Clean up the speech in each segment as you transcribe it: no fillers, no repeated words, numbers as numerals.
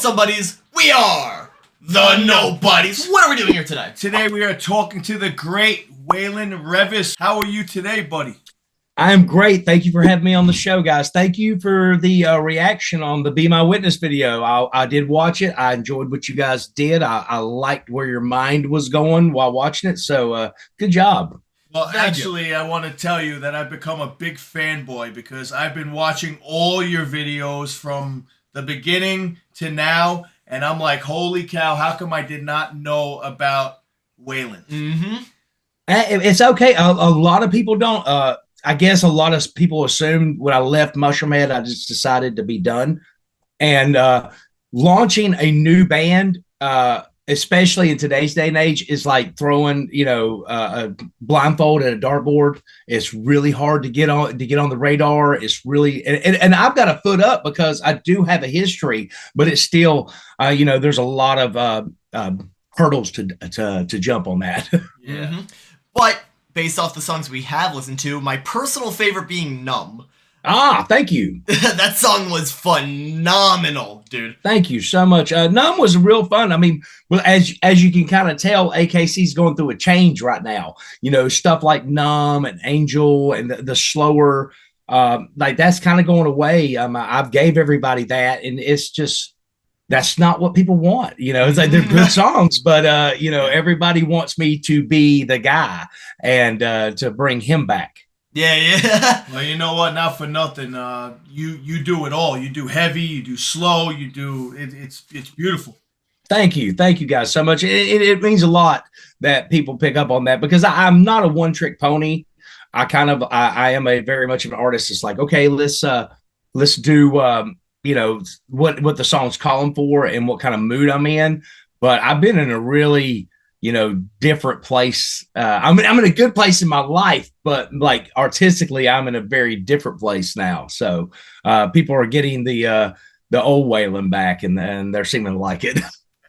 somebodies, we are the Nobodies. What are we doing here today? Today we are talking to the great Waylon Reavis. How are you today, buddy? I'm great. Thank you for having me on the show, guys. Thank you for the reaction on the Be My Witness video. I did watch it. I enjoyed what you guys did. I liked where your mind was going while watching it. So good job. Well, actually, I want to tell you that I've become a big fanboy because I've been watching all your videos from the beginning to now, and I'm like, holy cow, how come I did not know about Waylon? Mm-hmm. It's okay. A lot of people don't. I guess a lot of people assumed when I left Mushroomhead, I just decided to be done. And launching a new band, especially in today's day and age, is like throwing, a blindfold at a dartboard. It's really hard to get on the radar. It's really, and I've got a foot up because I do have a history, but it's still, there's a lot of hurdles to jump on that. Yeah. Mm-hmm. But based off the songs we have listened to, my personal favorite being Numb. Ah, thank you. That song was phenomenal, dude. Thank you so much. Numb was real fun. I mean, well, as you can kind of tell, AKC's going through a change right now. Stuff like Numb and Angel and the slower, like that's kind of going away. I've gave everybody that, and it's just that's not what people want. It's like they're good songs, but everybody wants me to be the guy and to bring him back. Yeah. Well, you know what? Not for nothing. You do it all. You do heavy. You do slow. You do it's beautiful. Thank you guys so much. It means a lot that people pick up on that because I'm not a one-trick pony. I am a very much of an artist. It's like, okay, let's do what the song's calling for and what kind of mood I'm in. But I've been in a really different place. I'm in a good place in my life, but like artistically, I'm in a very different place now. So people are getting the old Waylon back, and they're seeming to like it.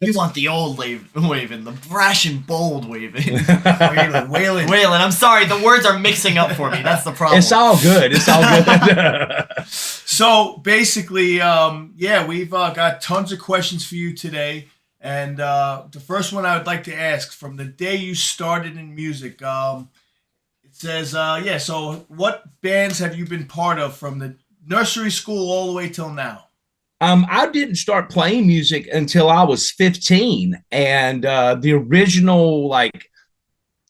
You want the old Waylon, the brash and bold Waylon. Waylon. I'm sorry, the words are mixing up for me. That's the problem. It's all good. So basically, we've got tons of questions for you today. And the first one I would like to ask, from the day you started in music, it says, so what bands have you been part of from the nursery school all the way till now? I didn't start playing music until I was 15, and the original, like,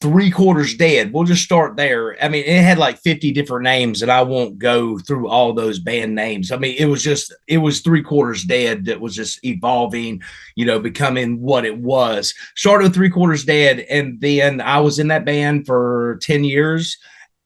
3/4 Dead, we'll just start there. I mean, it had like 50 different names, and I won't go through all those band names. I mean, it was 3/4 Dead that was just evolving, becoming what it was. Started with 3/4 Dead, and then I was in that band for 10 years,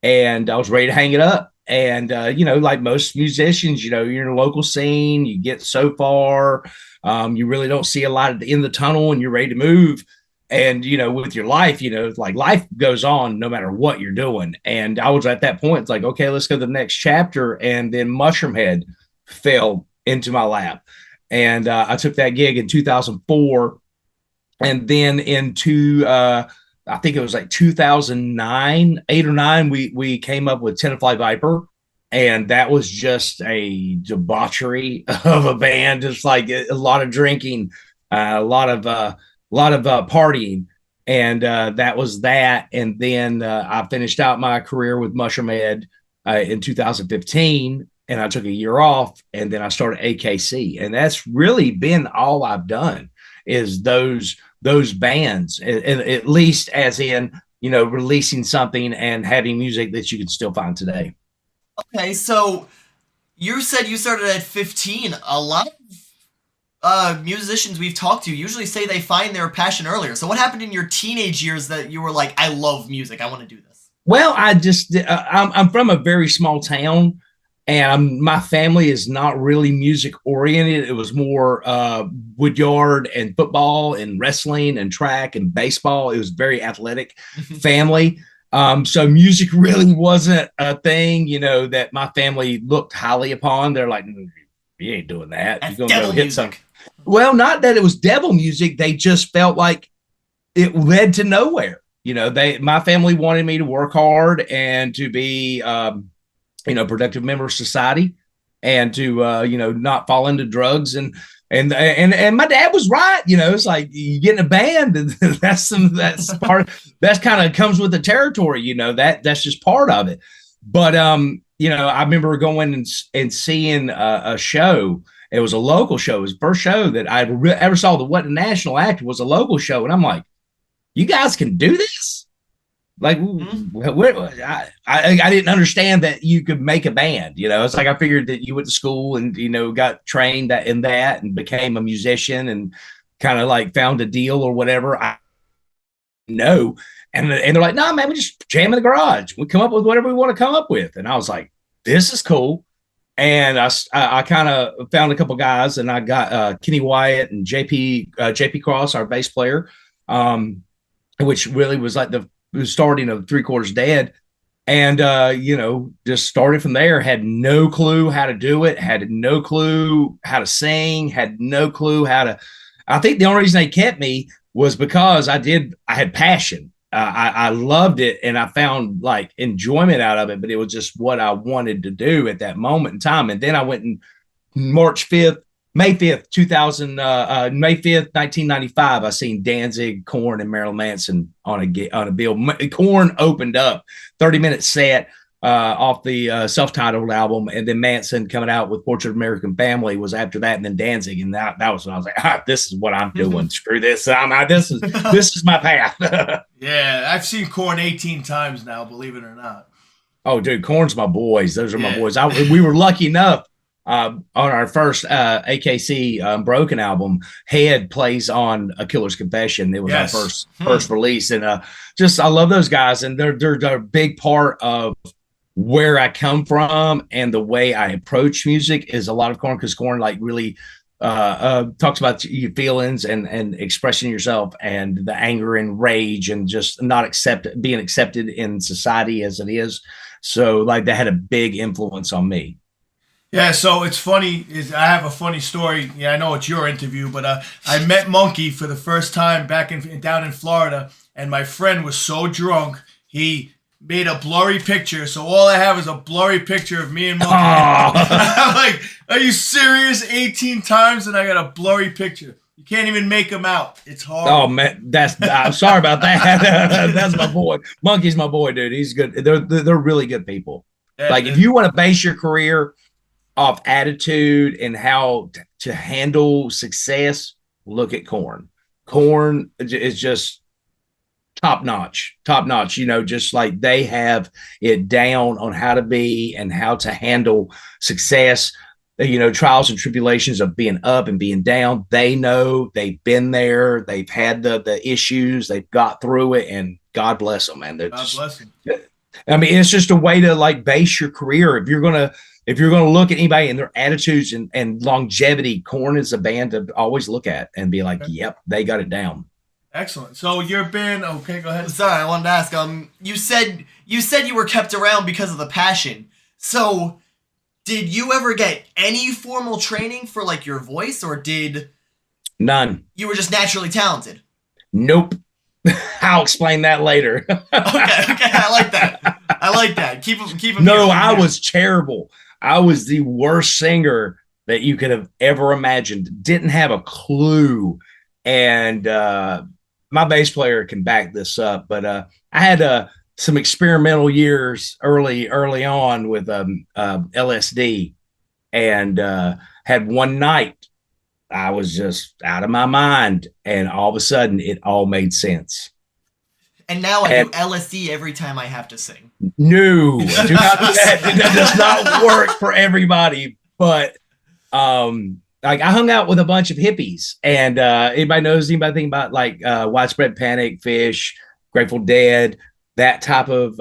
and I was ready to hang it up. And, like most musicians, you're in a local scene, you get so far, you really don't see a lot at the end of the tunnel, and you're ready to move. And, with your life, like life goes on no matter what you're doing. And I was at that point, it's like, okay, let's go to the next chapter. And then Mushroomhead fell into my lap. And I took that gig in 2004. And then I think it was like 2009, 8 or 9, we came up with Tenafly Viper. And that was just a debauchery of a band. It's like a lot of drinking, a lot of partying, and that was that. And then I finished out my career with Mushroomhead in 2015, and I took a year off, and then I started AKC, and that's really been all I've done is those bands, at least as in releasing something and having music that you can still find today. Okay, so you said you started at 15. A lot of musicians we've talked to usually say they find their passion earlier. So what happened in your teenage years that you were like, I love music, I want to do this? Well, I'm from a very small town, and my family is not really music oriented. It was more woodyard and football and wrestling and track and baseball. It was very athletic family. So music really wasn't a thing, that my family looked highly upon. They're like, you ain't doing that. That's You're gonna go hit music. some. Well, not that it was devil music. They just felt like it led to nowhere. My family wanted me to work hard and to be, productive member of society, and to, not fall into drugs. And And my dad was right. It's like you get in a band, and that's kind of comes with the territory. That's just part of it. But I remember going and seeing a show. It was a local show. It was the first show that I ever saw that wasn't a national act. It was a local show, and I'm like, you guys can do this? Like, I didn't understand that you could make a band. It's like I figured that you went to school and got trained in that and became a musician and kind of like found a deal or whatever. I know, and they're like, no, man, we just jam in the garage. We come up with whatever we want to come up with. And I was like, this is cool. And I kind of found a couple guys, and I got Kenny Wyatt and JP Cross, our bass player, which really was like the starting of 3/4 Dead. And just started from there. Had no clue how to do it, had no clue how to sing, had no clue how to. I think the only reason they kept me was because I had passion. I loved it, and I found like enjoyment out of it, but it was just what I wanted to do at that moment in time. And then I went in May 5th, 1995, I seen Danzig, Korn, and Marilyn Manson on a bill. Korn opened up 30-minute set off the self-titled album, and then Manson coming out with Portrait of American Family was after that, and then Danzig, and that was when I was like, this is what I'm doing. Screw this. This is my path. Yeah, I've seen Korn 18 times now, believe it or not. Oh, dude, Korn's my boys. Those are my boys. We were lucky enough. On our first AKC Broken album, Head plays on A Killer's Confession. It was our first release, and I love those guys, and they're a big part of where I come from, and the way I approach music is a lot of Korn, because Korn like really talks about your feelings and expressing yourself, and the anger and rage, and just not being accepted in society as it is. So like that had a big influence on me. Yeah, so it's funny. I have a funny story. Yeah, I know it's your interview, but I met Monkey for the first time down in Florida, and my friend was so drunk he made a blurry picture. So all I have is a blurry picture of me and Monkey. I'm like, are you serious? 18 times, and I got a blurry picture. You can't even make them out. It's hard. Oh man, I'm sorry about that. That's my boy. Monkey's my boy, dude. He's good. They're really good people. Like if you want to base your career off attitude and how to handle success, look at Korn. Korn is just top notch, just like they have it down on how to be and how to handle success, trials and tribulations of being up and being down. They know, they've been there, they've had the issues, they've got through it, and God bless them, man. God bless them. I mean, it's just a way to like base your career. If you're gonna look at anybody and their attitudes and longevity, Korn is a band to always look at and be like, yep, they got it down. Excellent. So you've been okay. Go ahead. Sorry, I wanted to ask. You said you were kept around because of the passion. So, did you ever get any formal training for like your voice, or did none? You were just naturally talented. Nope. I'll explain that later. Okay, I like that. Keep them. No, I was terrible. I was the worst singer that you could have ever imagined. Didn't have a clue. And my bass player can back this up, but I had some experimental years early on with LSD, and had one night I was just out of my mind, and all of a sudden it all made sense. And now I do LSD every time I have to sing. No, do not do that. That does not work for everybody. But like I hung out with a bunch of hippies, and anybody think about like Widespread Panic, Fish, Grateful Dead, that type of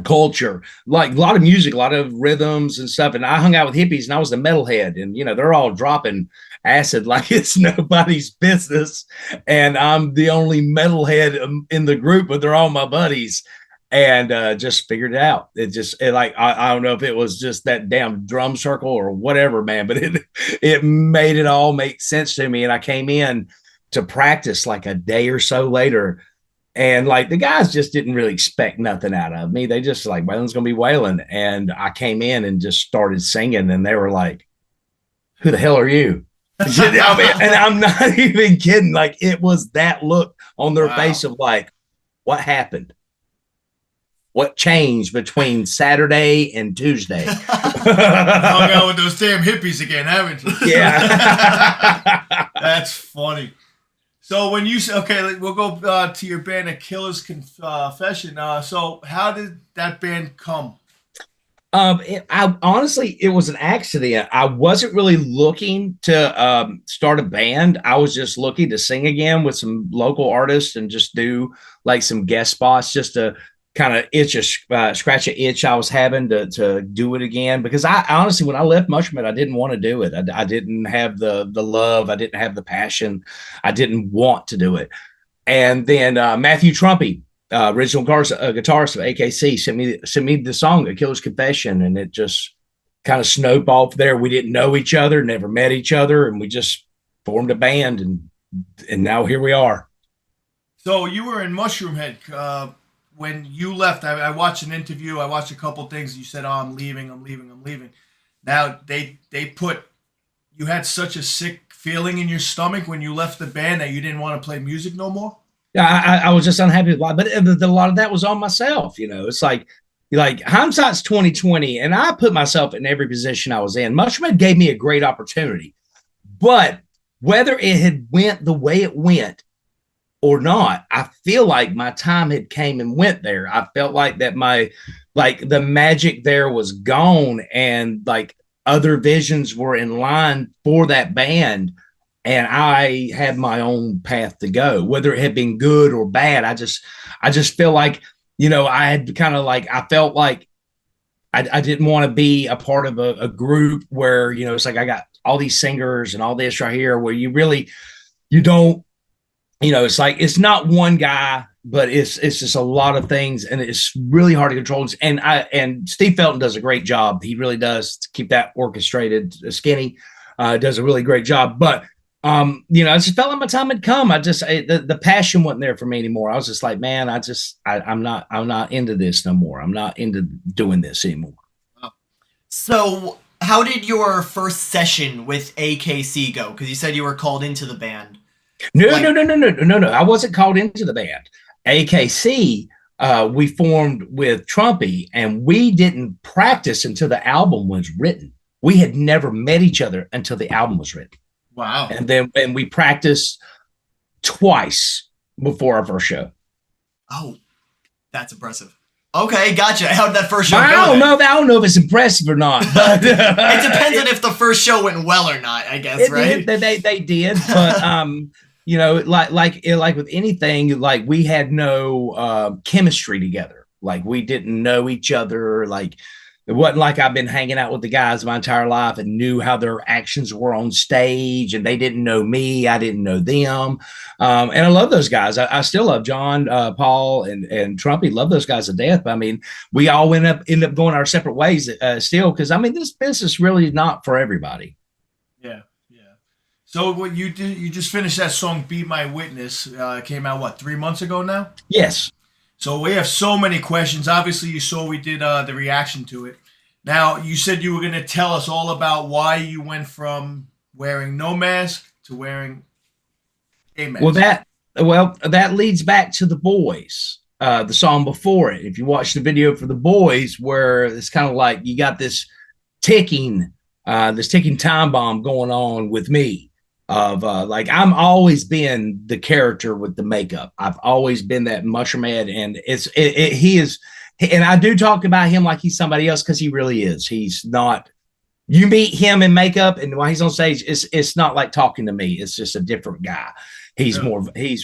culture, like a lot of music, a lot of rhythms and stuff. And I hung out with hippies, and I was the metalhead, and they're all dropping acid like it's nobody's business, and I'm the only metalhead in the group, but they're all my buddies. And just figured it out. I don't know if it was just that damn drum circle or whatever, man, but it made it all make sense to me. And I came in to practice like a day or so later, and like the guys just didn't really expect nothing out of me. They just like, Waylon's gonna be Waylon. And I came in and just started singing, and they were like, who the hell are you? I mean, and I'm not even kidding. Like, it was that look on their face of like, what happened? What changed between Saturday and Tuesday? Hung out with those damn hippies again, haven't you? Yeah. That's funny. So when you say, okay, we'll go to your band, A Killer's Confession. So how did that band come? I honestly, it was an accident. I wasn't really looking to start a band. I was just looking to sing again with some local artists and just do like some guest spots just to kind of scratch an itch I was having to do it again. Because I honestly, when I left Mushroomhead, I didn't want to do it. I didn't have the love. I didn't have the passion. I didn't want to do it. And then Matthew Trumpy, original guitarist of AKC, sent me the song "A Killer's Confession," and it just kind of snowballed there. We didn't know each other, never met each other, and we just formed a band, and now here we are. So you were in Mushroomhead when you left. I watched an interview. I watched a couple things. You said, "Oh, I'm leaving. I'm leaving. I'm leaving." Now they put you had such a sick feeling in your stomach when you left the band that you didn't want to play music no more. Yeah, I was just unhappy, but a lot of that was on myself. You know, it's like hindsight's 2020, and I put myself in every position I was in. Mushroomhead gave me a great opportunity, but whether it had went the way it went or not, I feel like my time had came and went there. I felt like that the magic there was gone, and like other visions were in line for that band. And I had my own path to go, whether it had been good or bad. I just feel like, you know, I had kind of like, I felt like I didn't want to be a part of a group where, you know, it's like I got all these singers and all this right here where you don't, you know, it's like, it's not one guy, but it's just a lot of things, and it's really hard to control. And Steve Felton does a great job. He really does to keep that orchestrated. Skinny does a really great job, but you know, I just felt like my time had come. The passion wasn't there for me anymore. I was just like, man, I'm not into this no more. I'm not into doing this anymore. So how did your first session with AKC go? Because you said you were called into the band. No. I wasn't called into the band. AKC, we formed with Trumpy, and we didn't practice until the album was written. We had never met each other until the album was written. Wow. And we practiced twice before our first show. Oh, that's impressive. Okay, gotcha. How did that first show go? I don't know if it's impressive or not. But it depends on if the first show went well or not, I guess, right? They did, but you know, like with anything, like we had no chemistry together. Like we didn't know each other. Like it wasn't like I've been hanging out with the guys my entire life and knew how their actions were on stage, and they didn't know me. I didn't know them. And I love those guys. I still love John, Paul, and Trumpy. Love those guys to death. But I mean, we all end up going our separate ways still, because I mean, this business really is not for everybody. Yeah. So what you did, you just finished that song "Be My Witness." Came out what, 3 months ago now? Yes. So we have so many questions. Obviously, you saw we did the reaction to it. Now, you said you were going to tell us all about why you went from wearing no mask to wearing a mask. Well, that leads back to The Boys, the song before it. If you watch the video for The Boys, where it's kind of like you got this ticking time bomb going on with me. Of like I'm always been the character with the makeup. I've always been that Mushroomhead, and he is, and I do talk about him like he's somebody else, because he really is. He's not. You meet him in makeup, and while he's on stage, it's not like talking to me. It's just a different guy. He's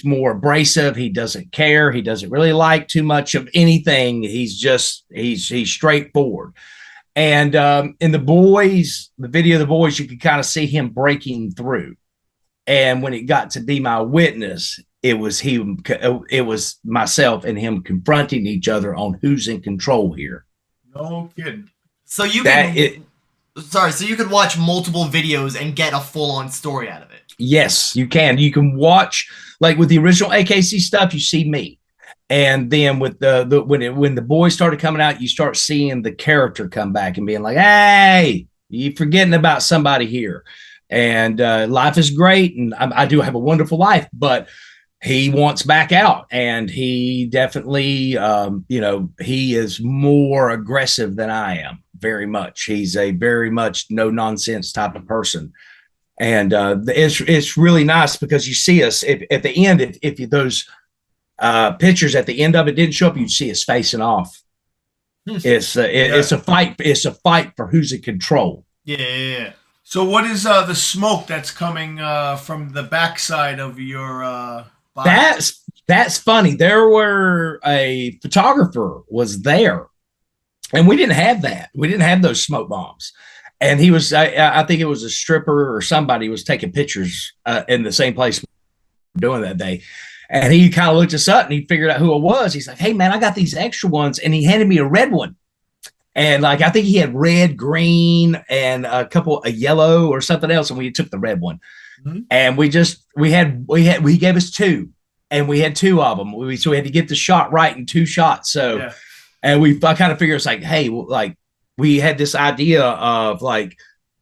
more abrasive. He doesn't care. He doesn't really like too much of anything. He's straightforward. And in The Boys, the video of The Boys, you could kind of see him breaking through. And when it got to Be My Witness, it was myself and him confronting each other on who's in control here. No kidding. So you could watch multiple videos and get a full-on story out of it. Yes, you can. You can watch, like with the original AKC stuff, you see me. And then with when The Boys started coming out, you start seeing the character come back and being like, hey, you forgetting about somebody here. and life is great, and I do have a wonderful life, but he wants back out, and he definitely, he is more aggressive than I am. Very much. He's a very much no nonsense type of person. And it's really nice because you see us at the end. If those pictures at the end of it didn't show up, you'd see us facing off. It's a fight. It's a fight for who's in control. Yeah. So what is the smoke that's coming from the backside of your body? That's funny. There were a photographer was there, and we didn't have that. We didn't have those smoke bombs. And he was, I think it was a stripper or somebody was taking pictures in the same place doing that day. And he kind of looked us up and he figured out who it was. He's like, hey, man, I got these extra ones. And he handed me a red one. And like, I think he had red, green, and a yellow or something else. And we took the red one. Mm-hmm. And we gave us two. And we had two of them. So we had to get the shot right in two shots. So, and I kind of figured it's like, hey, like, we had this idea of like,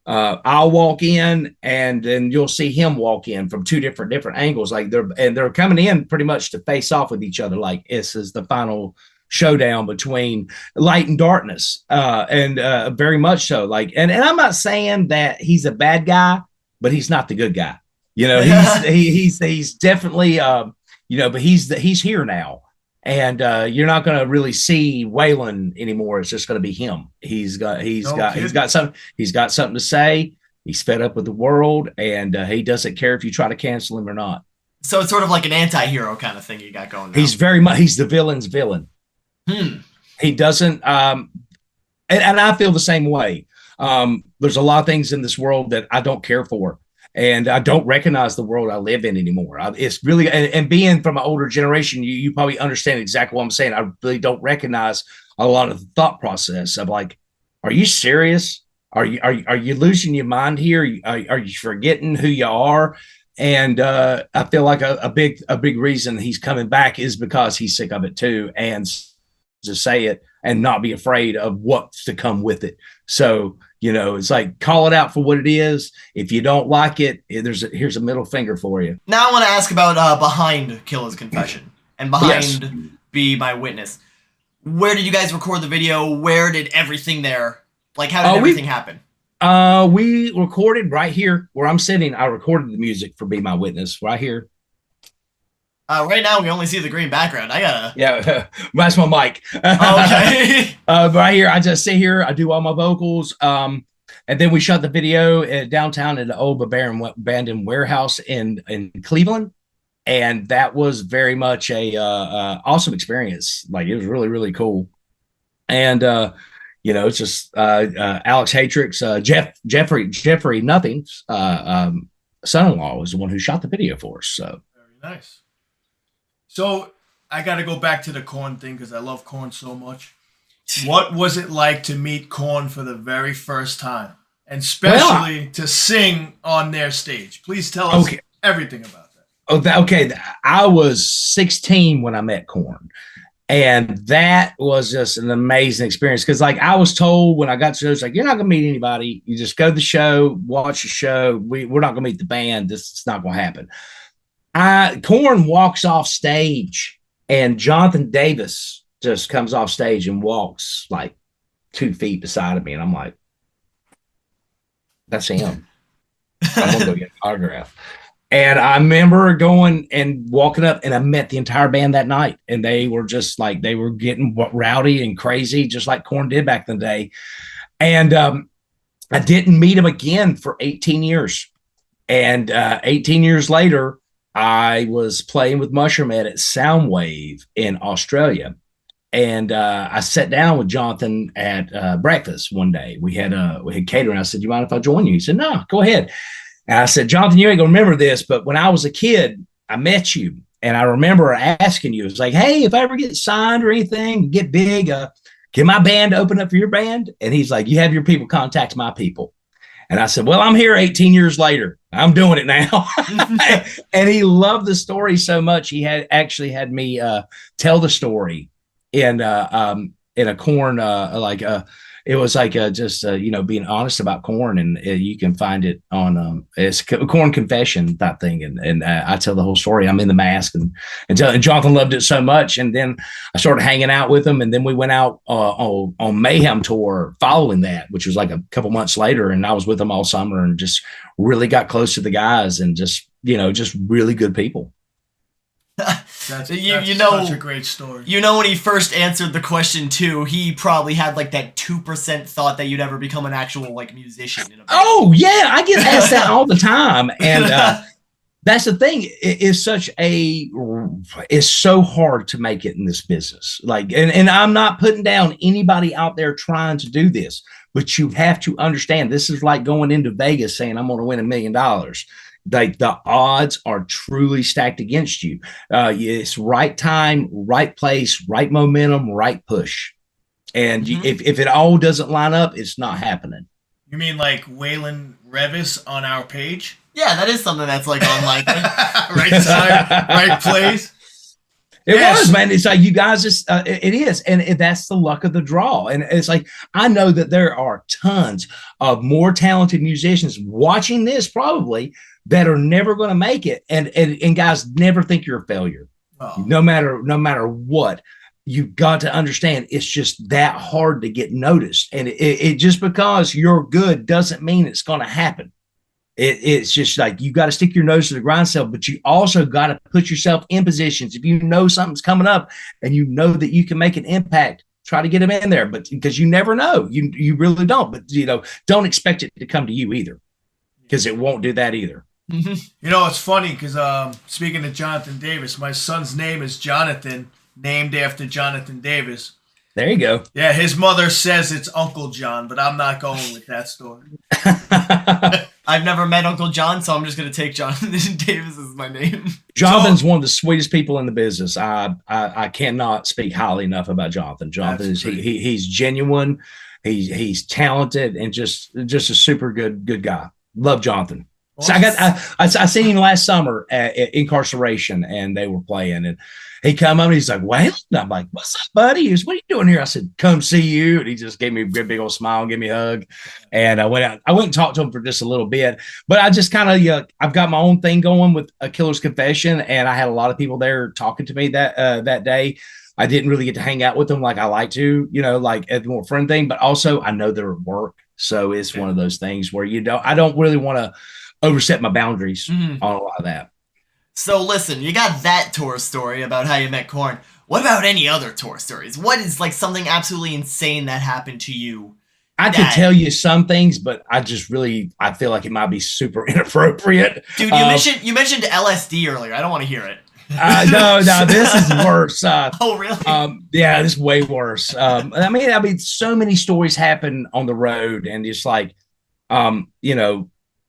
I'll walk in and then you'll see him walk in from two different angles. Like they're coming in pretty much to face off with each other. Like this is the final showdown between light and darkness. And very much so. Like, and I'm not saying that he's a bad guy, but he's not the good guy. You know, he's definitely, but he's here now. And you're not going to really see Waylon anymore. It's just going to be him. He's got something to say. He's fed up with the world, and he doesn't care if you try to cancel him or not. So it's sort of like an anti-hero kind of thing you got going on. He's the villain's villain. He doesn't, and I feel the same way. There's a lot of things in this world that I don't care for. And I don't recognize the world I live in anymore. It's really, and being from an older generation, you probably understand exactly what I'm saying. I really don't recognize a lot of the thought process of like, are you serious? Are you losing your mind here? Are you forgetting who you are? And I feel like a big reason he's coming back is because he's sick of it too, and to say it and not be afraid of what's to come with it. So, it's like, call it out for what it is. If you don't like it, here's a middle finger for you. Now I want to ask about behind Killer's Confession and behind Be My Witness. Where did you guys record the video? Where did everything there? Like, how did everything happen? We recorded right here where I'm sitting. I recorded the music for Be My Witness right here. Right now we only see the green background. That's my mic. Okay. Right here, I just sit here. I do all my vocals. And then we shot the video downtown at the old abandoned warehouse in Cleveland, and that was very much a awesome experience. Like, it was really, really cool. And it's just Alex Hatrix, Jeffrey Nothing's son-in-law was the one who shot the video for us. So very nice. So I got to go back to the Korn thing because I love Korn so much. What was it like to meet Korn for the very first time, and especially to sing on their stage? Please tell us everything about that. Okay, I was 16 when I met Korn, and that was just an amazing experience because, like, I was told when I got to shows, like, you're not gonna meet anybody. You just go to the show, watch the show. We're not gonna meet the band. This is not gonna happen. Korn walks off stage, and Jonathan Davis just comes off stage and walks like 2 feet beside of me, and I'm like, that's him. I'm gonna go get an autograph. And I remember going and walking up, and I met the entire band that night, and they were just like, they were getting rowdy and crazy, just like Korn did back in the day. And I didn't meet him again for 18 years. And 18 years later, I was playing with Mushroomhead at Soundwave in Australia. And I sat down with Jonathan at breakfast one day. We had catering. I said, you mind if I join you? He said, no, go ahead. And I said, Jonathan, you ain't gonna remember this, but when I was a kid, I met you. And I remember asking you, it was like, hey, if I ever get signed or anything, get big, can my band open up for your band? And he's like, you have your people contact my people. And I said, well, I'm here 18 years later. I'm doing it now. And he loved the story so much. He had me tell the story in a Korn, it was like just being honest about Korn, and you can find it on it's Korn Confession type thing, and I tell the whole story. I'm in the mask, and Jonathan loved it so much, and then I started hanging out with him, and then we went out on Mayhem tour following that, which was like a couple months later, and I was with them all summer, and just really got close to the guys, and just really good people. That's such a great story. When he first answered the question too, he probably had like that 2% thought that you'd ever become an actual like musician. In a band. Oh yeah, I get asked that all the time, and that's the thing. It's so hard to make it in this business. Like, and I'm not putting down anybody out there trying to do this, but you have to understand this is like going into Vegas saying I'm going to win $1 million. Like the odds are truly stacked against you. It's right time, right place, right momentum, right push. And if it all doesn't line up, it's not happening. You mean like Waylon Reavis on our page? Yeah, that is something that's like unlikely. Right time, right place. It was, man. It's like you guys just, it is. And that's the luck of the draw. And it's like, I know that there are tons of more talented musicians watching this probably that are never going to make it. And guys, never think you're a failure. Oh. No matter what, you've got to understand it's just that hard to get noticed. And it just because you're good doesn't mean it's going to happen. It's just like you got to stick your nose to the grindstone, but you also got to put yourself in positions. If you know something's coming up and you know that you can make an impact, try to get them in there. But because you never know, you really don't. But don't expect it to come to you either, because it won't do that either. It's funny because speaking of Jonathan Davis, my son's name is Jonathan, named after Jonathan Davis. There you go. Yeah, his mother says it's Uncle John, but I'm not going with that story. I've never met Uncle John, so I'm just going to take Jonathan Davis as my name. Jonathan's one of the sweetest people in the business. I cannot speak highly enough about Jonathan. Jonathan is he's genuine, he's talented, and just a super good guy. Love Jonathan. So I seen him last summer at Incarceration, and they were playing, and he come up and he's like, "Well," I'm like, "What's up, buddy?" He goes, "What are you doing here?" I said, "Come see you." And he just gave me a big old smile and gave me a hug. And I went and talked to him for just a little bit. But I just kind of, I've got my own thing going with A Killer's Confession, and I had a lot of people there talking to me that day. I didn't really get to hang out with them like I like to, like at the more friend thing. But also, I know they're at work, so it's one of those things where I don't really want to overstep my boundaries on a lot of that. So listen, you got that tour story about how you met Korn. What about any other tour stories? What is like something absolutely insane that happened to you? I could tell you some things, but I feel like it might be super inappropriate. Dude, you mentioned LSD earlier. I don't want to hear it. No, this is worse. Oh, really? Yeah, this is way worse. I mean, so many stories happen on the road, and it's like,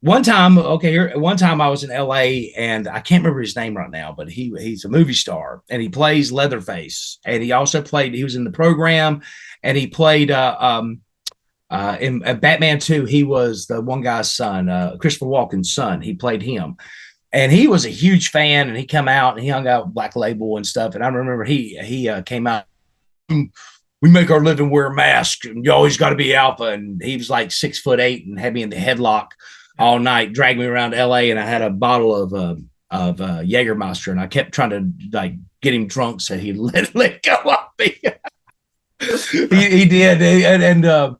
one time I was in LA, and I can't remember his name right now, but he's a movie star, and he plays Leatherface, and he also he was in the program, and he played in Batman 2. He was the one guy's son, Christopher Walken's son. He played him, and he was a huge fan, and he come out and he hung out with Black Label and stuff. And I remember he came out. We make our living wear masks, and you always got to be alpha. And he was like 6'8" and had me in the headlock all night, dragged me around LA, and I had a bottle of Jägermeister, and I kept trying to like get him drunk so he let go of me. he did, and I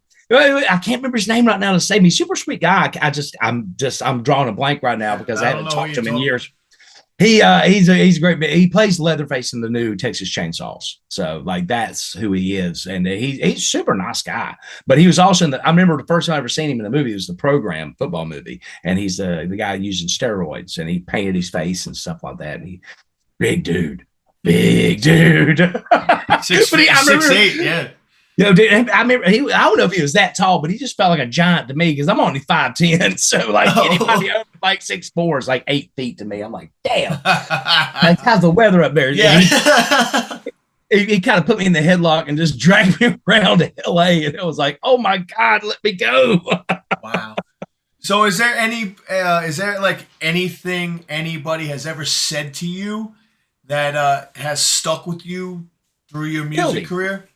can't remember his name right now to save me. Super sweet guy. I'm drawing a blank right now because I haven't talked to him in years. He's a great. He plays Leatherface in the new Texas Chainsaws, so like that's who he is, and he's a super nice guy. But he was also I remember the first time I ever seen him in the movie was the Program football movie, and he's the guy using steroids, and he painted his face and stuff like that. And big dude. 6'8", yeah. Dude, I remember I don't know if he was that tall, but he just felt like a giant to me because I'm only 5'10". So like anybody over like 6'4" is like 8 feet to me. I'm like, damn. Like, how's the weather up there? Yeah. He kind of put me in the headlock and just dragged me around to LA, and it was like, oh my God, let me go. Wow. So is there like anything anybody has ever said to you that has stuck with you through your music career?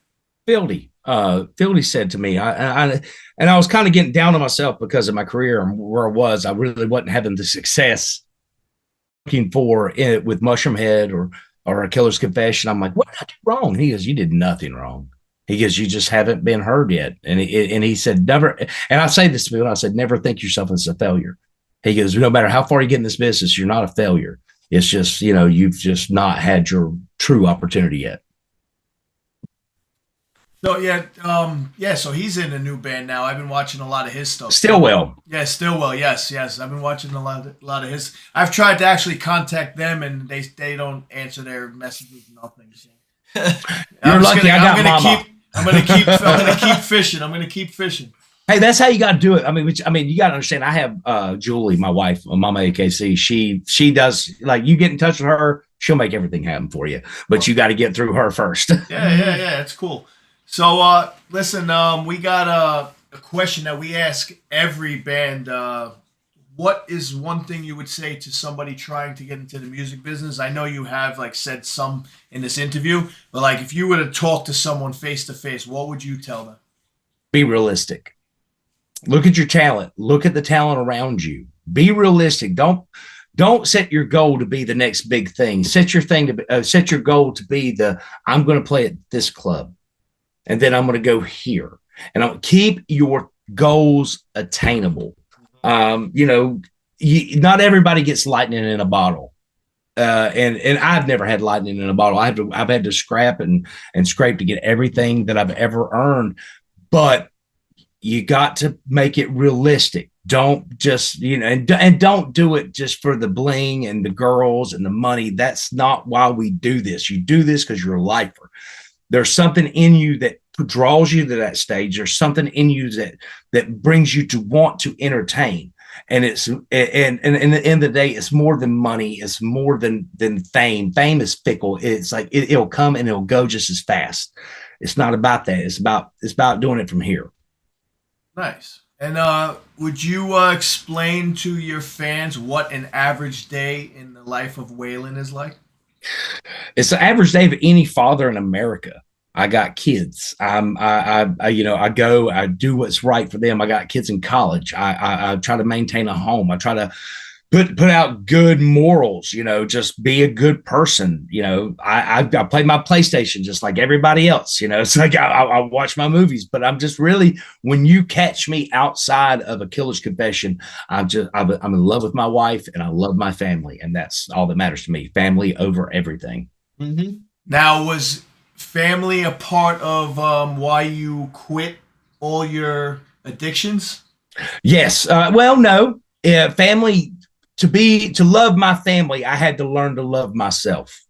Fieldy. Fieldy said to me, and I was kind of getting down on myself because of my career and where I was. I really wasn't having the success looking for it with Mushroomhead or a Killer's Confession. I'm like, what did I do wrong? He goes, you did nothing wrong. He goes, you just haven't been heard yet. And he said, never. And I say this to people, I said, never think yourself as a failure. He goes, no matter how far you get in this business, you're not a failure. It's just, you've just not had your true opportunity yet. So yeah. So he's in a new band now. I've been watching a lot of his stuff. Stillwell. Yeah, Stillwell. Yes. I've been watching a lot of his. I've tried to actually contact them, and they don't answer their messages. Nothing. So. You're lucky. I'm gonna keep fishing. I'm gonna keep fishing. Hey, that's how you got to do it. I mean, you got to understand. I have Julie, my wife, Mama AKC. She does, like, you get in touch with her, she'll make everything happen for you. But you got to get through her first. Yeah. That's cool. So, listen, we got a question that we ask every band. What is one thing you would say to somebody trying to get into the music business? I know you have said some in this interview, but if you were to talk to someone face to face, what would you tell them? Be realistic. Look at your talent. Look at the talent around you. Be realistic. Don't set your goal to be the next big thing. Set your goal to be I'm going to play at this club. And then I'm going to go here, and I'll keep your goals attainable. Not everybody gets lightning in a bottle. And I've never had lightning in a bottle. I've had to scrap and scrape to get everything that I've ever earned, but you got to make it realistic. Don't just, and don't do it just for the bling and the girls and the money. That's not why we do this. You do this because you're a lifer. There's something in you that draws you to that stage. There's something in you that brings you to want to entertain. And it's and in the end of the day, it's more than money. It's more than fame. Fame is fickle. It's like it'll come and it'll go just as fast. It's not about that. It's about doing it from here. Nice. And would you explain to your fans what an average day in the life of Waylon is like? It's the average day of any father in America. I got kids. I go, I do what's right for them. I got kids in college. I try to maintain a home. I try to put out good morals, just be a good person. I play my PlayStation just like everybody else, it's like I watch my movies, but I'm just really, when you catch me outside of a Killer's Confession, I'm in love with my wife and I love my family. And that's all that matters to me. Family over everything. Mm-hmm. Now, was family a part of why you quit all your addictions? Yes. Well, no. Family. To love my family, I had to learn to love myself.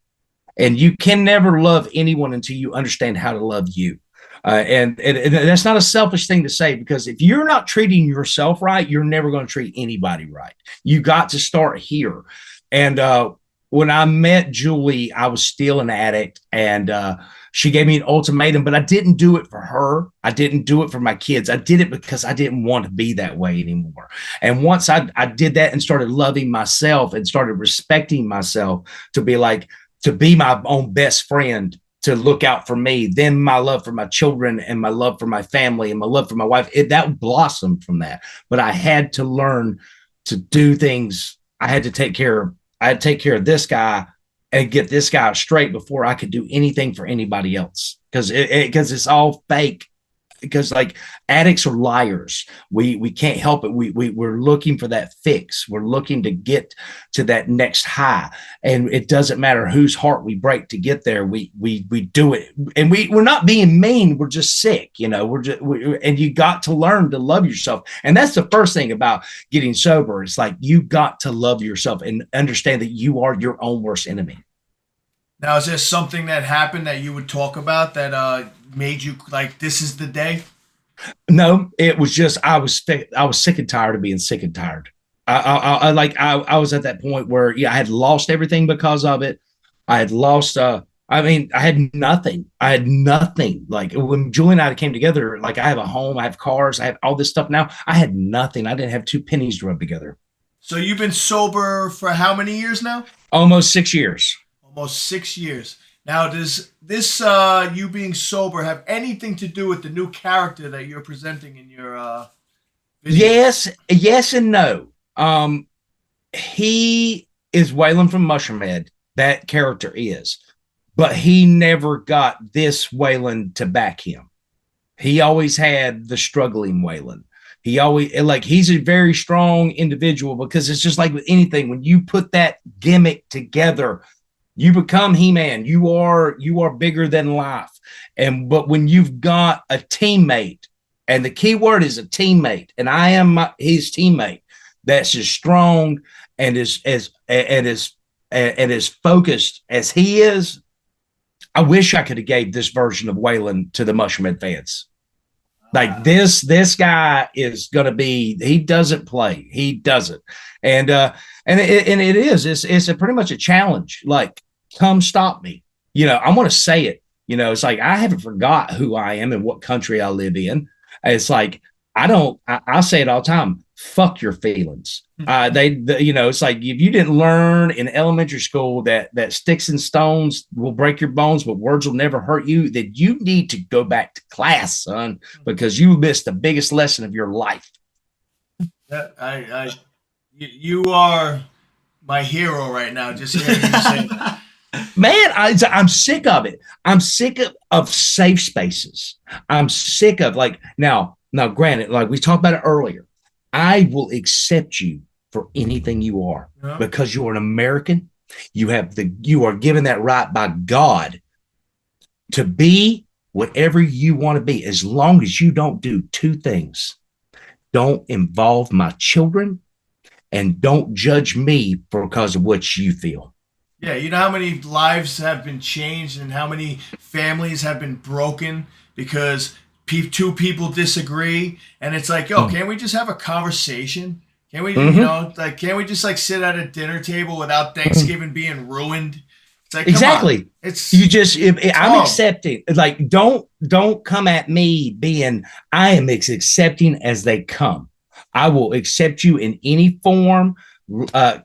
And you can never love anyone until you understand how to love you. And that's not a selfish thing to say, because if you're not treating yourself right, you're never going to treat anybody right. You got to start here. And when I met Julie, I was still an addict, and she gave me an ultimatum, but I didn't do it for her. I didn't do it for my kids. I did it because I didn't want to be that way anymore. And once I did that and started loving myself and started respecting myself to be my own best friend, to look out for me, then my love for my children and my love for my family and my love for my wife, that blossomed from that. But I had to learn to do things. I had to take care of this guy and get this guy straight before I could do anything for anybody else. Because it's all fake. Because addicts are liars. We can't help it. We're looking for that fix. We're looking to get to that next high, and it doesn't matter whose heart we break to get there. We do it, and we're not being mean. We're just sick, and you got to learn to love yourself, and that's the first thing about getting sober. It's like you got to love yourself and understand that you are your own worst enemy. Now, is there something that happened that you would talk about that made you this is the day? No, it was just I was sick and tired of being sick and tired. I was at that point where I had lost everything because of it. I had lost. I had nothing. I had nothing. Like when Julie and I came together, I have a home, I have cars, I have all this stuff now. I had nothing. I didn't have two pennies to rub together. So you've been sober for how many years now? Almost 6 years. Almost 6 years. Now, does this you being sober have anything to do with the new character that you're presenting in your videos? Yes, and no. He is Waylon from Mushroomhead. That character is, but he never got this Waylon to back him. He always had the struggling Waylon. He always like he's a very strong individual because it's just like with anything. When you put that gimmick together, you become He-Man. You are bigger than life. And but when you've got a teammate, and the key word is a teammate, and I am his teammate that's as strong and as focused as he is. I wish I could have gave this version of Waylon to the Mushroomhead fans. Like this guy is going to be. He doesn't play. He doesn't. And it is. It's a pretty much a challenge. Like, come stop me. I want to say it. It's like I haven't forgot who I am and what country I live in. It's like I say it all the time. Fuck your feelings. It's like if you didn't learn in elementary school that sticks and stones will break your bones, but words will never hurt you, then you need to go back to class, son, because you missed the biggest lesson of your life. You are my hero right now. Just hearing you say that. Man, I'm sick of it. I'm sick of safe spaces. I'm sick of now, granted, like we talked about it earlier, I will accept you for anything you are because you're an American. You are given that right by God to be whatever you want to be, as long as you don't do two things. Don't involve my children and don't judge me because of what you feel. Yeah, you know how many lives have been changed and how many families have been broken because two people disagree, and it's like, yo, can't we just have a conversation? Can we, can't we just sit at a dinner table without Thanksgiving being ruined? It's like, exactly. It's you just, I'm accepting. Like, don't come at me being. I am as accepting as they come. I will accept you in any form. You can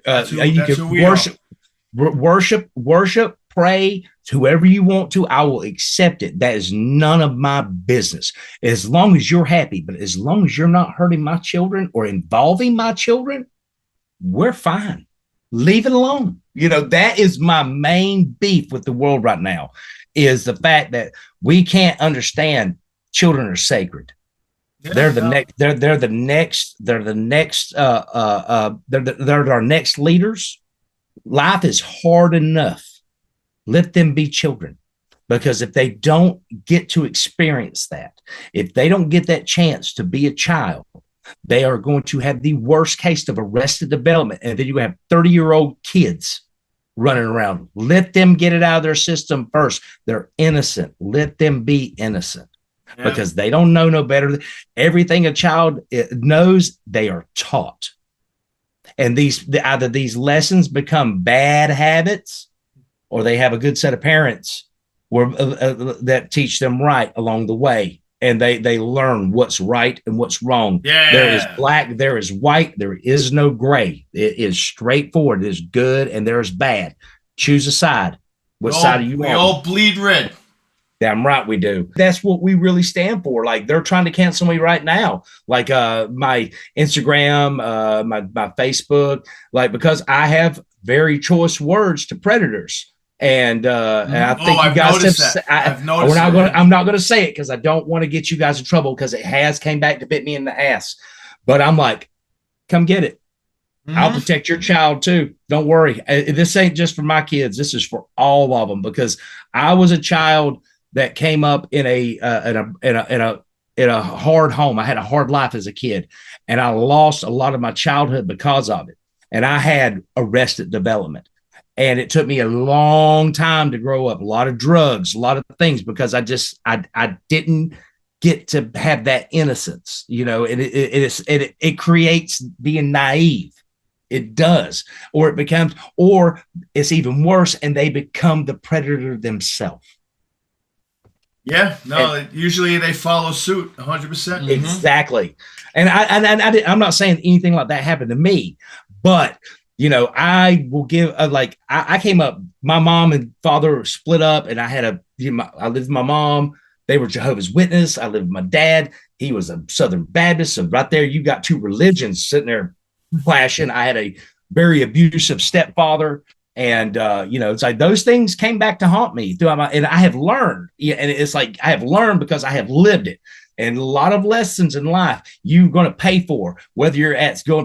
worship, pray to whoever you want to. I will accept it. That is none of my business. As long as you're happy, but as long as you're not hurting my children or involving my children, we're fine. Leave it alone. That is my main beef with the world right now, is the fact that we can't understand children are sacred. Yeah, they're our next leaders. Life is hard enough. Let them be children, because if they don't get to experience that, if they don't get that chance to be a child, they are going to have the worst case of arrested development. And then you have 30-year-old kids running around. Let them get it out of their system first. They're innocent. Let them be innocent. Yeah. Because they don't know no better. Everything a child knows, they are taught. And either these lessons become bad habits, or they have a good set of parents that teach them right along the way, and they learn what's right and what's wrong. Yeah. There is black, there is white, there is no gray. It is straightforward. It is good and there is bad. Choose a side. What side are you on? We all bleed red. Damn right we do. That's what we really stand for. Like, they're trying to cancel me right now. Like my Instagram, my Facebook, because I have very choice words to predators. And I think you guys have. I'm not going to say it because I don't want to get you guys in trouble, because it has came back to bit me in the ass. But I'm like, come get it. Mm-hmm. I'll protect your child too. Don't worry. This ain't just for my kids. This is for all of them, because I was a child that came up in a hard home. I had a hard life as a kid, and I lost a lot of my childhood because of it. And I had arrested development. And it took me a long time to grow up, a lot of drugs, a lot of things, because I didn't get to have that innocence, and it creates being naive. It does, or it's even worse, and they become the predator themselves. Yeah, no, usually they follow suit 100%. Exactly. And I'm not saying anything like that happened to me, but I will give I came up. My mom and father split up, and I had I lived with my mom. They were Jehovah's Witness. I lived with my dad. He was a Southern Baptist. So right there, you got two religions sitting there clashing. I had a very abusive stepfather. And it's like those things came back to haunt me throughout and I have learned. Yeah, and it's like I have learned because I have lived it. And a lot of lessons in life you're going to pay for, whether you're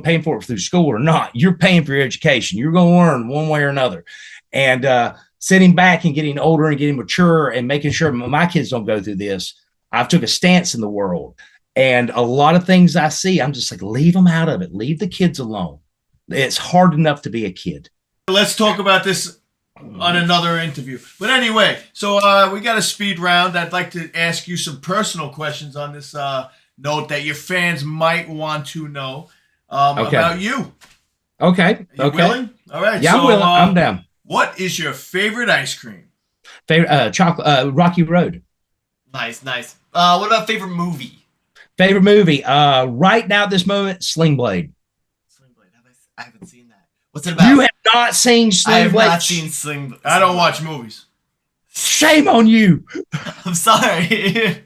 paying for it through school or not. You're paying for your education. You're going to learn one way or another. And sitting back and getting older and getting mature and making sure my kids don't go through this, I've took a stance in the world. And a lot of things I see, I'm just like, leave them out of it. Leave the kids alone. It's hard enough to be a kid. Let's talk about this on another interview. But anyway, so we got a speed round. I'd like to ask you some personal questions on this note that your fans might want to know about you. Okay. Are you willing? All right. Yeah, I'm willing. I'm down. What is your favorite ice cream? Favorite chocolate Rocky Road. Nice. What about favorite movie? Favorite movie? Right now at this moment, Sling Blade. Sling Blade. I haven't seen that. What's it about? You have not seen Sling Blade? I have not seen Sling Blade. I don't watch movies. Shame on you. I'm sorry.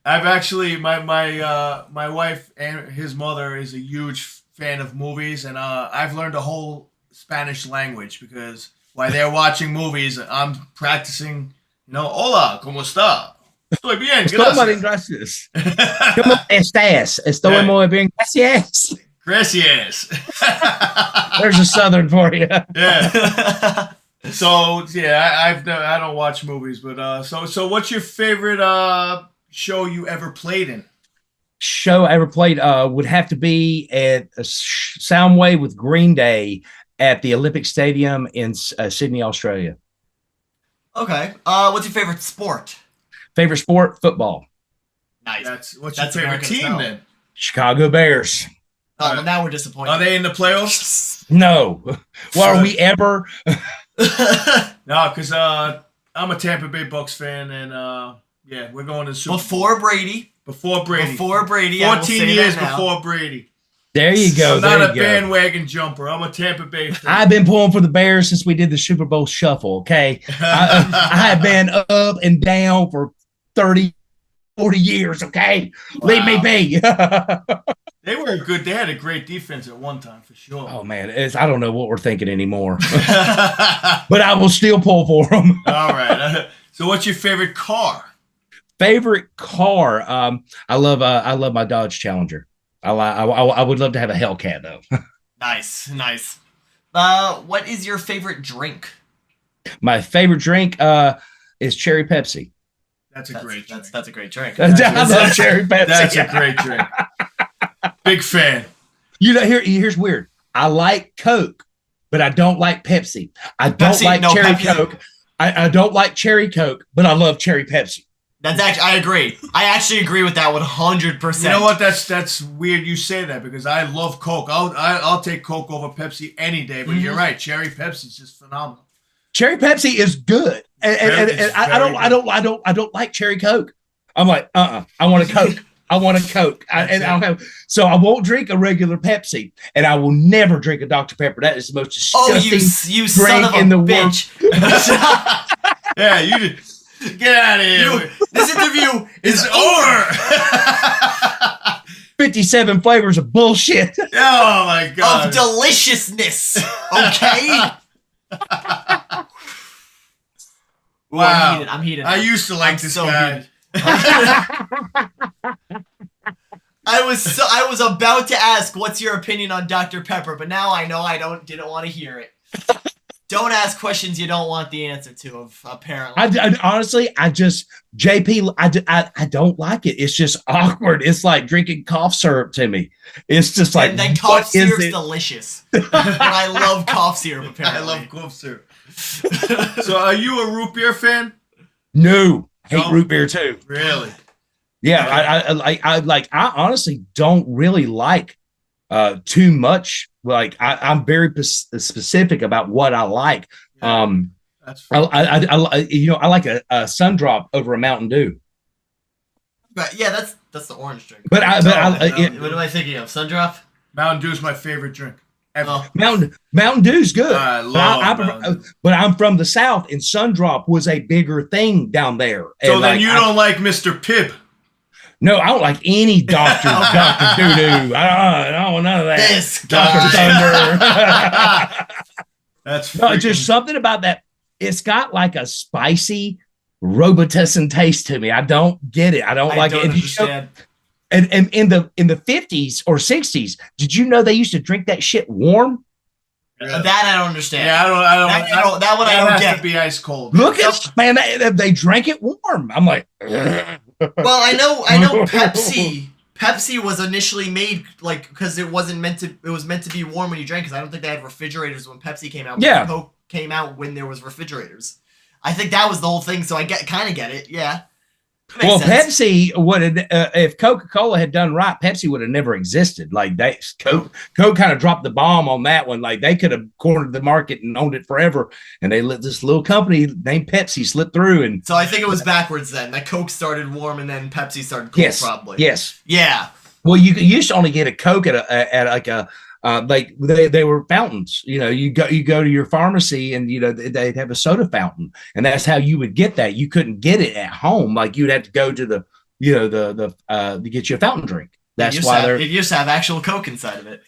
I've actually my wife and his mother is a huge fan of movies, and I've learned a whole Spanish language because while they're watching movies, I'm practicing. Hola, ¿cómo está? Estoy bien, gracias. Estoy bien, gracias. ¿Cómo estás? Estoy muy bien, gracias. Gracias. There's a Southern for you. Yeah. So yeah, I don't watch movies, but so what's your favorite show you ever played in? Show I ever played would have to be at a Soundwave with Green Day at the Olympic Stadium in Sydney, Australia. Okay. What's your favorite sport? Favorite sport? Football. Nice. What's your favorite team then? Chicago Bears. Oh, well, now we're disappointed. Are they in the playoffs? No. Well, are we ever? No, because I'm a Tampa Bay Bucks fan, and we're going to the Super Bowl. Before Brady. 14 years before Brady. There you go. I'm not a bandwagon jumper. I'm a Tampa Bay fan. I've been pulling for the Bears since we did the Super Bowl shuffle, okay? I have been up and down for 30, 40 years, okay? Wow. Leave me be. They had a great defense at one time, for sure. Oh, man. I don't know what we're thinking anymore. But I will still pull for them. All right. So what's your favorite car? Favorite car? I love my Dodge Challenger. I would love to have a Hellcat though. Nice. What is your favorite drink? My favorite drink is cherry Pepsi. That's a great drink. That's a great drink. I love cherry Pepsi. That's a great drink. Big fan. Here's weird. I like Coke, but I don't like Pepsi. I don't like cherry Coke. I don't like cherry Coke, but I love cherry Pepsi. I agree. I actually agree with that 100%. You know what? That's weird you say that because I love Coke. I'll take Coke over Pepsi any day. But you're right, cherry Pepsi is just phenomenal. Cherry Pepsi is good, and I don't like cherry Coke. I'm like, I want a Coke. I want a Coke, so I won't drink a regular Pepsi, and I will never drink a Dr. Pepper. That is the most disgusting you drink son of a in the bitch. world. Yeah, you did. Get out of here. This interview is over. 57 flavors of bullshit. Oh, my God. Of deliciousness. Okay? Wow. I'm heated. I used to like this guy. I was about to ask, what's your opinion on Dr. Pepper? But now I know I didn't want to hear it. Don't ask questions you don't want the answer to. Apparently, honestly, JP, I don't like it. It's just awkward. It's like drinking cough syrup to me. It's just like, and then cough syrup's delicious. And I love cough syrup. Apparently, I love cough syrup. So, are you a root beer fan? No, hate root beer too. Really? Yeah, I honestly don't really like too much. Like I'm very specific about what I like. Yeah, that's I like a sun drop over a Mountain Dew. But yeah, that's the orange drink. But what am I thinking of? Sun drop? Mountain Dew is my favorite drink ever. Mountain Dew's good. I love Mountain Dew. But I'm from the South, and Sundrop was a bigger thing down there. So and then you don't like Mr. Pibb. No, I don't like any Dr. Doo-Doo. I don't want none of that. This Dr. guy. Thunder. That's No, just something about that. It's got like a spicy Robitussin taste to me. I don't get it. I don't like it. Understand. And in the 50s or 60s, did you know they used to drink that shit warm? That I don't understand. Yeah, That one I don't has get. to be ice cold. Look at man, they drank it warm. I'm like, Well, I know Pepsi. Pepsi was initially made like because it was meant to be warm when you drank. Because I don't think they had refrigerators when Pepsi came out. Yeah, Coke came out when there was refrigerators. I think that was the whole thing. So I kind of get it. Yeah. Well, sense. Pepsi would have if Coca-Cola had done right, Pepsi would have never existed. Like Coke kind of dropped the bomb on that one. Like they could have cornered the market and owned it forever, and they let this little company named Pepsi slip through. And so I think it was backwards then. That Coke started warm and then Pepsi started cold. Yes, Probably. Yes. Yeah. Well, you used to only get a Coke at like a. Like they were fountains, you go to your pharmacy and they'd have a soda fountain, and that's how you would get that. You couldn't get it at home. Like you'd have to go to the to get you a fountain drink. That's why it used to have actual Coke inside of it.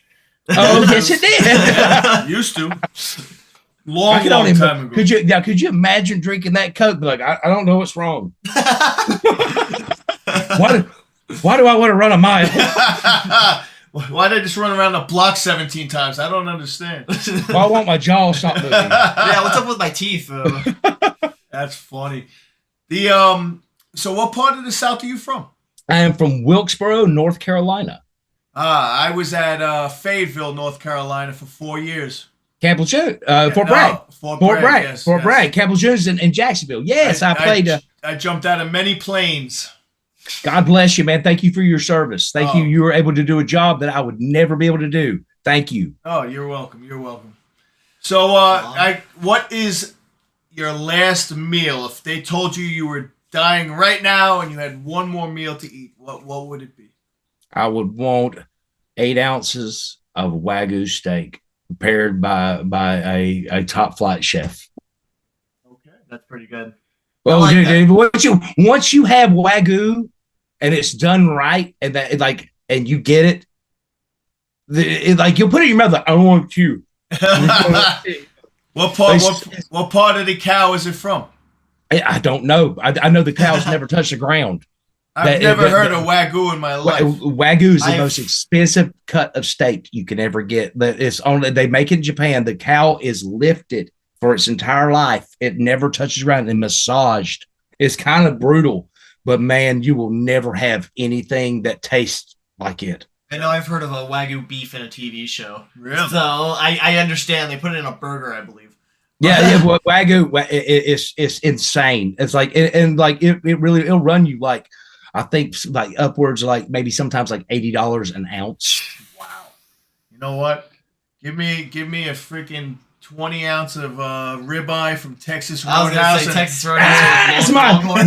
Oh yes, it did. Used to. Long time ago. Could you imagine drinking that Coke? Be like, I don't know what's wrong. Why do I want to run a mile? Why did I just run around the block 17 times? I don't understand. Well, I want my jaw to stop moving. Yeah, what's up with my teeth? That's funny. So what part of the South are you from? I am from Wilkesboro, North Carolina. I was at Fayetteville, North Carolina for 4 years. Camp Lejeune, Fort Bragg. Fort Bragg, yes. Fort Bragg. Camp Lejeune's in Jacksonville. Yes, I played. I jumped out of many planes. God bless you, man. Thank you for your service. Thank you. You were able to do a job that I would never be able to do. Thank you. Oh, you're welcome. You're welcome. So, what is your last meal? If they told you were dying right now and you had one more meal to eat, what would it be? I would want 8 ounces of Wagyu steak prepared by a top flight chef. Okay, that's pretty good. Well, like dude, once you have Wagyu and it's done right, and and you get it, like you'll put it in your mouth. Like, I want you. What part of the cow is it from? I don't know. I know the cows never touch the ground. I've never heard of Wagyu in my life. Wagyu is the most expensive cut of steak you can ever get. They make it in Japan. The cow is lifted for its entire life. It never touches ground and massaged. It's kind of brutal, but man, you will never have anything that tastes like it. I know I've heard of a Wagyu beef in a TV show. Really? So I understand. They put it in a burger, I believe. Yeah, Wagyu it's insane. It's like it'll run you like I think like upwards like maybe sometimes like $80 an ounce. Wow. You know what? Give me a freaking 20 ounce of ribeye from Texas Roadhouse. I was going to say Texas Roadhouse. That's mine. No. You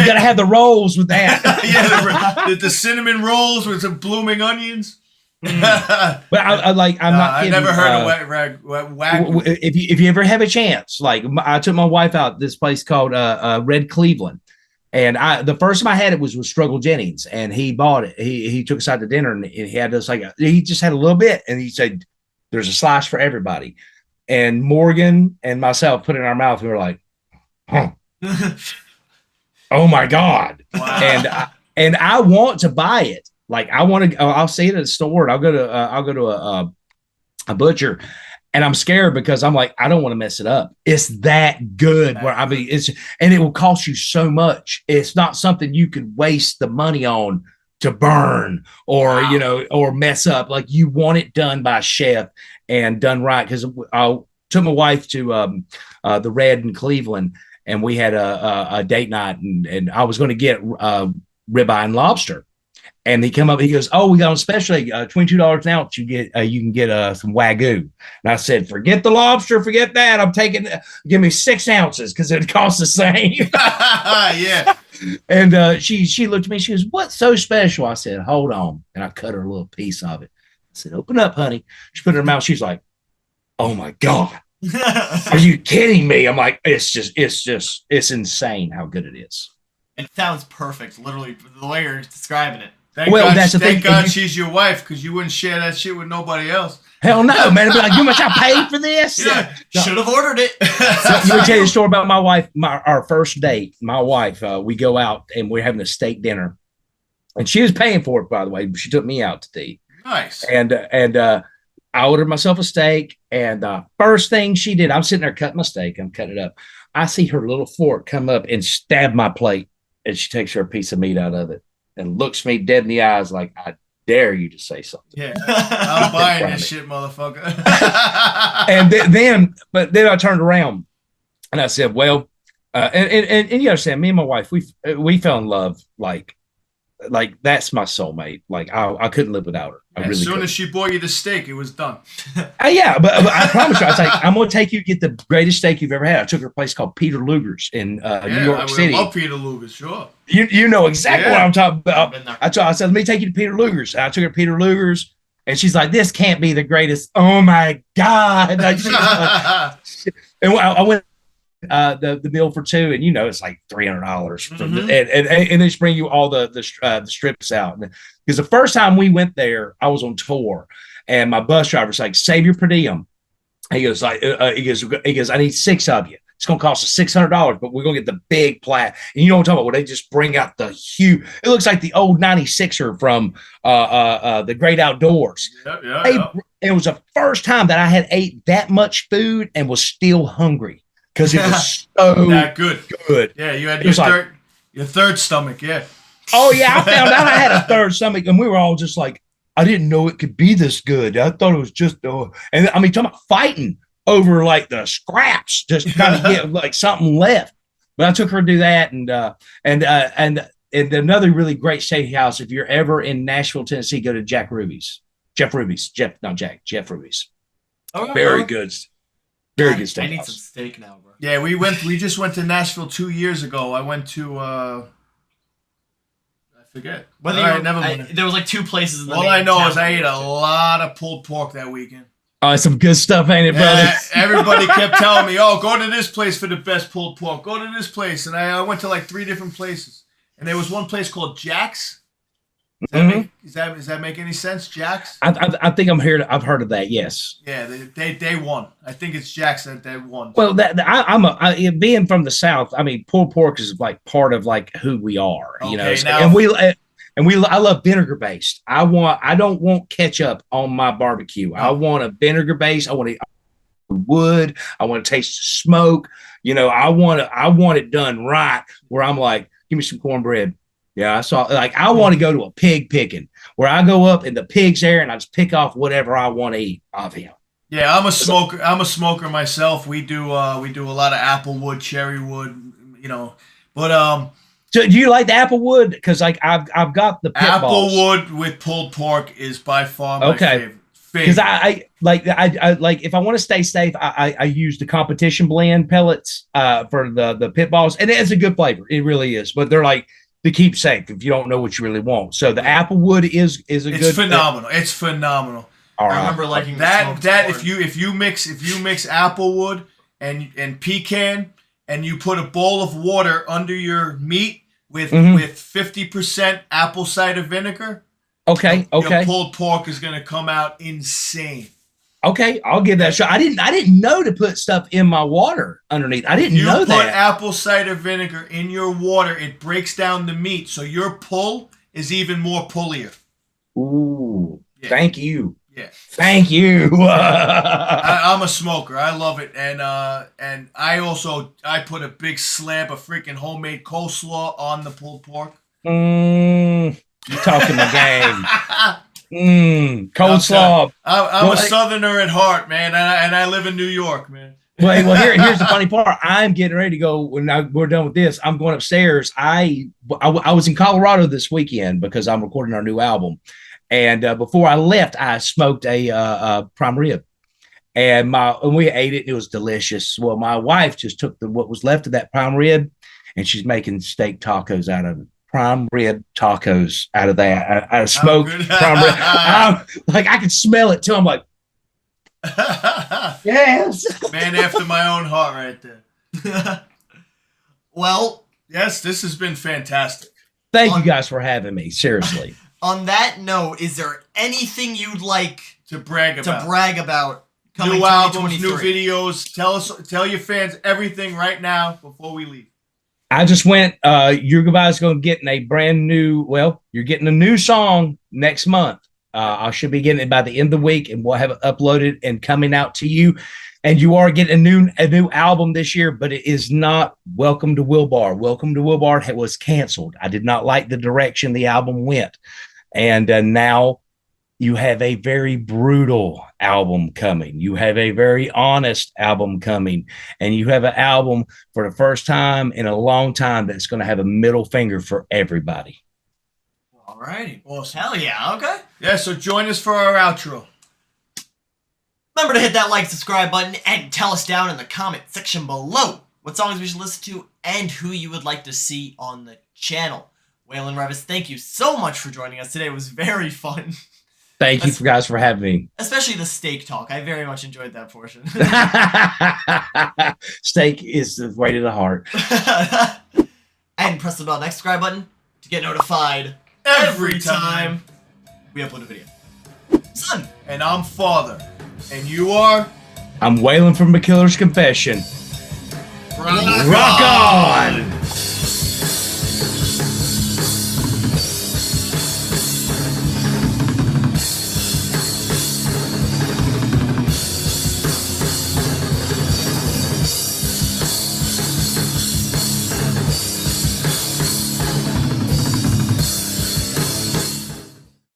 got to have the rolls with that. Yeah, the cinnamon rolls with some blooming onions. But I'm not kidding. I never heard of Wagyu. If you ever have a chance, like I took my wife out this place called Red Cleveland, and the first time I had it was with Struggle Jennings, and he bought it. He took us out to dinner, and he had us he just had a little bit, and he said, "There's a slice for everybody." And Morgan and myself put it in our mouth. We were like, "Huh." Oh my God. Wow. And I want to buy it. Like I'll see it at the store and I'll go to a butcher, and I'm scared because I'm like, I don't want to mess it up. It's that good. And it will cost you so much. It's not something you could waste the money on to burn or, or mess up. Like you want it done by a chef and done right. Cause I took my wife to the Red in Cleveland, and we had a date night, and I was going to get ribeye and lobster. And he come up, he goes, "Oh, we got on special, $22 an ounce. You can get some Wagyu." And I said, "Forget the lobster, forget that. I'm taking, give me 6 ounces because it costs the same." Yeah. And she looked at me, she goes, "What's so special?" I said, "Hold on." And I cut her a little piece of it. said, "Open up, honey." She put it in her mouth. She's like, "Oh my God. Are you kidding me?" I'm like, it's insane how good it is. It sounds perfect, literally, the way you're describing it. Thank God she's your wife, because you wouldn't share that shit with nobody else. Hell no, man. I'd be like, "You much I paid for this?" Yeah, No. should have ordered it. Let me tell you a story about my wife. Our first date, my wife, we go out and we're having a steak dinner. And she was paying for it, by the way. But she took me out to eat. Nice. And I ordered myself a steak. And first thing she did, I'm sitting there cutting my steak. I'm cutting it up. I see her little fork come up and stab my plate. And she takes her a piece of meat out of it and looks me dead in the eyes like, "I dare you to say something." Yeah, I'm buying this shit, motherfucker. And then I turned around and I said, "Well," and you understand, me and my wife, we fell in love like that's my soulmate. Like I couldn't live without her. I really as soon couldn't. as she bought you the steak, it was done. Yeah, but I promise you, I was like, "I'm going to take you to get the greatest steak you've ever had." I took her to a place called Peter Luger's in New York City. I love Peter Luger's, sure. You know exactly what I'm talking about. I I said, "Let me take you to Peter Luger's." I took her to Peter Luger's, and she's like, "This can't be the greatest." Oh my God! And I went the meal for two, and it's like $300 and they bring you all the strips out. Because the first time we went there, I was on tour, and my bus driver's like, "Save your per diem." He goes, "I need 6 of you. It's gonna cost us $600, but we're gonna get the big plat." And you know what I'm talking about? Where they just bring out the huge. It looks like the old 96er from the Great Outdoors. Yeah. It was the first time that I had ate that much food and was still hungry. Because it was so that good. Yeah, you had your third stomach, yeah. Oh, yeah, I found out I had a third stomach, and we were all just like, "I didn't know it could be this good. I thought it was just," and I mean, talking about fighting over like the scraps, just trying to get like something left. But I took her to do that, and another really great steakhouse. If you're ever in Nashville, Tennessee, go to Jeff Ruby's. Jeff Ruby's. Oh, Very good. Very good steakhouse. I need some steak now, bro. Yeah, we just went to Nashville 2 years ago. I went to I forget. There was like 2 places in the All I know is I ate a lot of pulled pork that weekend. Oh, some good stuff, ain't it, brother? Everybody kept telling me, "Oh, go to this place for the best pulled pork. Go to this place." And I went to like 3 different places. And there was one place called Jack's. Does that make any sense, Jack's? I think I've heard of that. Yes. Yeah, they won. I think it's Jack's that they won. Well, being from the South. I mean, pulled pork is like part of like who we are. I love vinegar based. I don't want ketchup on my barbecue. I want a vinegar based. I want wood. I want to taste the smoke. I want it done right. Where I'm like, "Give me some cornbread." Yeah, I want to go to a pig picking where I go up in the pig's area and I just pick off whatever I want to eat of him. Yeah, I'm a smoker. I'm a smoker myself. We do a lot of applewood, cherrywood, but So do you like the applewood? Because like I've got the applewood with pulled pork is by far my favorite. Because I like if I want to stay safe, I use the competition blend pellets for the pit balls, and it's a good flavor. It really is, but they're like to keep safe if you don't know what you really want. So the applewood is a good. It's phenomenal. It's phenomenal. All right. I remember liking that if you mix applewood and pecan and you put a bowl of water under your meat with 50% apple cider vinegar. Okay. Your pulled pork is gonna come out insane. Okay, I'll give that a shot. I didn't know to put stuff in my water underneath. I didn't know that. You put apple cider vinegar in your water, it breaks down the meat, so your pull is even more pullier. Ooh, yeah. Thank you. Yeah. Thank you. I'm a smoker. I love it, and I put a big slab of freaking homemade coleslaw on the pulled pork. You talking the game. Coleslaw. I'm a Southerner at heart, man, and I live in New York, man. Well, here's the funny part. I'm getting ready to go when we're done with this. I'm going upstairs. I was in Colorado this weekend because I'm recording our new album, and before I left, I smoked a prime rib, and we ate it. And it was delicious. Well, my wife just took what was left of that prime rib, and she's making steak tacos out of it. prime rib tacos out of that. I Oh, smoked good. prime rib. Like I could smell it too. I'm like, yes. Man after my own heart right there. Well, Yes, this has been fantastic. Thank you guys for having me. Seriously. on that note, is there anything you'd like To brag about. coming New albums, 2023? new videos. Tell your fans everything right now before we leave. I just went, you guys going to get a brand new, well, you're getting a new song next month. I should be getting it by the end of the week, and we'll have it uploaded and coming out to you. And you are getting a new album this year, but it is not Welcome to Wilbar. Welcome to Wilbar was canceled. I did not like the direction the album went. And now you have a very brutal album coming. You have a very honest album coming. And you have an album for the first time in a long time that's going to have a middle finger for everybody. Alrighty. Awesome. Hell yeah, okay. Yeah, so join us for our outro. Remember to hit that like, subscribe button, and tell us down in the comment section below what songs we should listen to and who you would like to see on the channel. Waylon Reavis, thank you so much for joining us today. It was very fun. Thank you guys for having me. Especially the steak talk. I very much enjoyed that portion. Steak is the way to the heart. And press the bell next subscribe button to get notified Every time. we upload a video. Son! And I'm Father. And you are? I'm Waylon from The Killer's Confession. Rock Rock on!